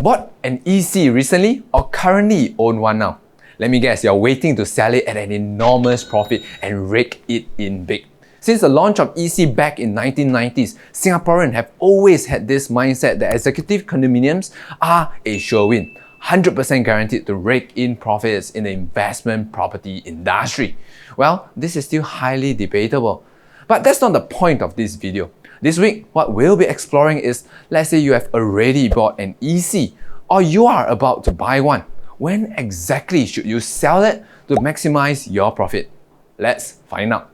Bought an EC recently or currently own one now? Let me guess, you're waiting to sell it at an enormous profit and rake it in big. Since the launch of EC back in 1990s, Singaporeans have always had this mindset that executive condominiums are a sure win, 100% guaranteed to rake in profits in the investment property industry. Well, this is still highly debatable. But that's not the point of this video. This week, what we'll be exploring is, let's say you have already bought an EC or you are about to buy one. When exactly should you sell it to maximize your profit? Let's find out.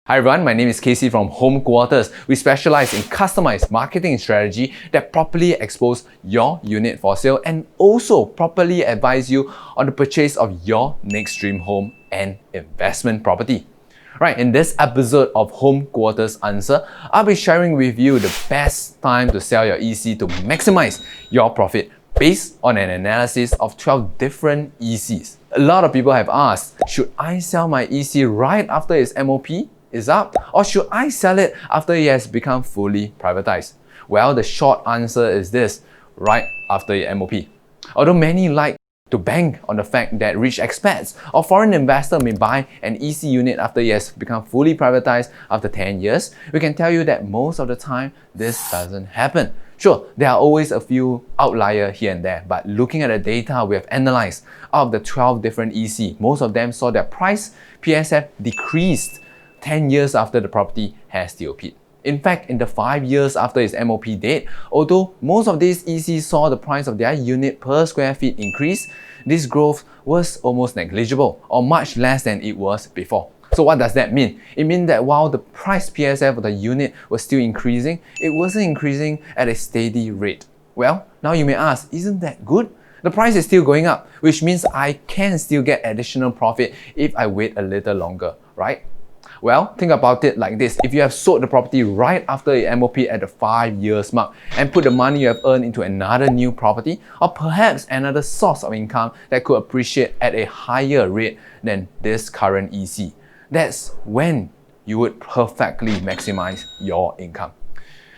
Hi everyone, my name is Casey from Home Quarters. We specialize in customized marketing strategy that properly expose your unit for sale and also properly advise you on the purchase of your next dream home and investment property. Right, in this episode of Home Quarters Answer, I'll be sharing with you the best time to sell your EC to maximize your profit based on an analysis of 12 different ECs. A lot of people have asked, should I sell my EC right after its MOP is up, or should I sell it after it has become fully privatized? Well, the short answer is this: right after the MOP. Although many like to bank on the fact that rich expats or foreign investor may buy an EC unit after it has become fully privatized after 10 years, we can tell you that most of the time this doesn't happen. Sure, there are always a few outliers here and there, but looking at the data we have analyzed, out of the 12 different EC, most of them saw their price PSF decreased 10 years after the property has TOP'd. In fact, in the 5 years after its MOP date, although most of these ECs saw the price of their unit per square feet increase, this growth was almost negligible or much less than it was before. So what does that mean? It means that while the price PSF of the unit was still increasing, it wasn't increasing at a steady rate. Well, now you may ask, isn't that good? The price is still going up, which means I can still get additional profit if I wait a little longer, right? Well, think about it like this. If you have sold the property right after the MOP at the 5 years mark and put the money you have earned into another new property or perhaps another source of income that could appreciate at a higher rate than this current EC, that's when you would perfectly maximize your income.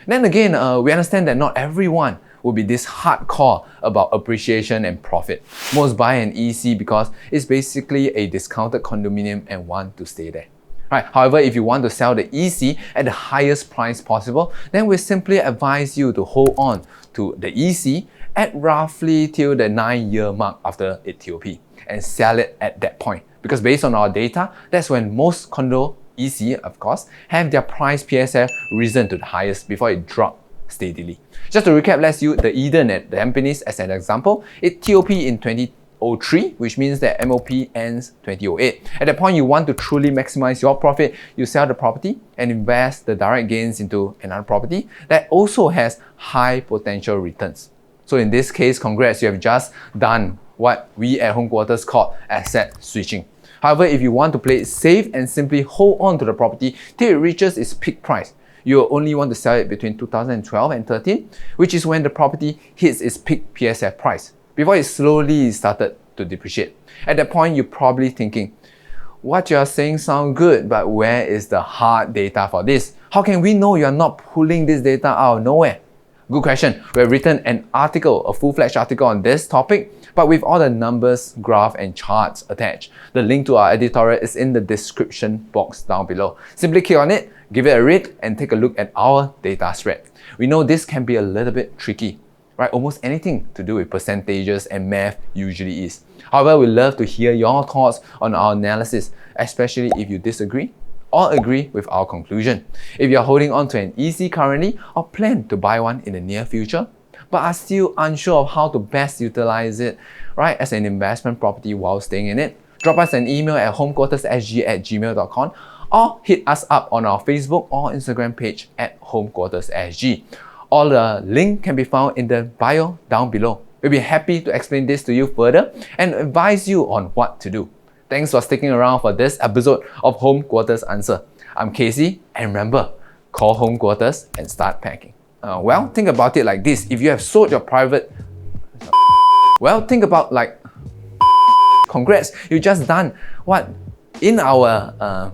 Then again, we understand that not everyone will be this hardcore about appreciation and profit. Most buy an EC because it's basically a discounted condominium and want to stay there. Right. However, if you want to sell the EC at the highest price possible, then we simply advise you to hold on to the EC at roughly till the 9-year mark after it TOP and sell it at that point. Because based on our data, that's when most condo EC, of course, have their price PSF risen to the highest before it dropped steadily. Just to recap, let's use the Eden at the Tampines as an example. It TOP in 2003, which means that MOP ends 2008. At that point, you want to truly maximize your profit, you sell the property and invest the direct gains into another property that also has high potential returns. So in this case, congrats, you have just done what we at Home Quarters call asset switching. However, if you want to play it safe and simply hold on to the property till it reaches its peak price, you only want to sell it between 2012 and 13, which is when the property hits its peak PSF price, before it slowly started to depreciate. At that point, you're probably thinking, what you're saying sounds good, but where is the hard data for this? How can we know you're not pulling this data out of nowhere? Good question. We have written an article, a full-fledged article on this topic, but with all the numbers, graph, and charts attached. The link to our editorial is in the description box down below. Simply click on it, give it a read, and take a look at our data spread. We know this can be a little bit tricky, right? Almost anything to do with percentages and math usually is. However, we love to hear your thoughts on our analysis, especially if you disagree or agree with our conclusion. If you're holding on to an EC currently or plan to buy one in the near future, but are still unsure of how to best utilize it, right, as an investment property while staying in it, drop us an email at homequartersSG@gmail.com or hit us up on our Facebook or Instagram page at homequartersSG. All the link can be found in the bio down below. We'll be happy to explain this to you further and advise you on what to do. Thanks for sticking around for this episode of Home Quarters Answer. I'm Casey, and remember, call Home Quarters and start packing. Well, think about it like this. If you have sold your private... Well, think about like... Congrats, you just done what? In our